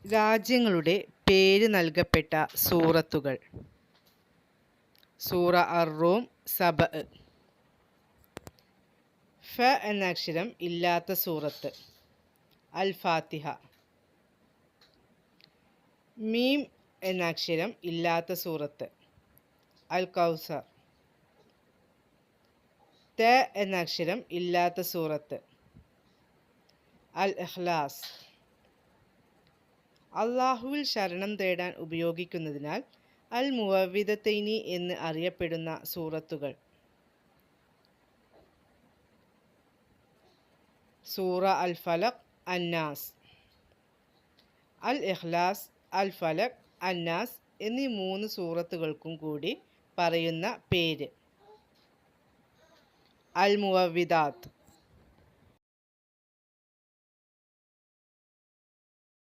രാജ്യങ്ങളുടെ പേര് നൽകപ്പെട്ട സൂറത്തുകൾ. സൂറ അർ-റൂം, സബഅ്. ഫ എന്ന അക്ഷരം ഇല്ലാത്ത സൂറത്ത് അൽ-ഫാത്തിഹ. മീം എന്ന അക്ഷരം ഇല്ലാത്ത സൂറത്ത് അൽ-കൗസർ. ത എന്ന അക്ഷരം ഇല്ലാത്ത സൂറത്ത് അൽ-ഇഖ്ലാസ്. അള്ളാഹുവിൽ ശരണം തേടാൻ ഉപയോഗിക്കുന്നതിനാൽ അൽ-മുഅവ്വിദത്തൈനി എന്ന് അറിയപ്പെടുന്ന സൂറത്തുകൾ. സൂറ അൽ-ഫലഖ്, അന്നാസ്. അൽ-ഇഖ്ലാസ്, അൽ-ഫലഖ്, അന്നാസ് എന്നീ 3 സൂറത്തുകൾക്കും കൂടി പറയുന്ന പേര് അൽ-മുഅവ്വിദാത്ത്.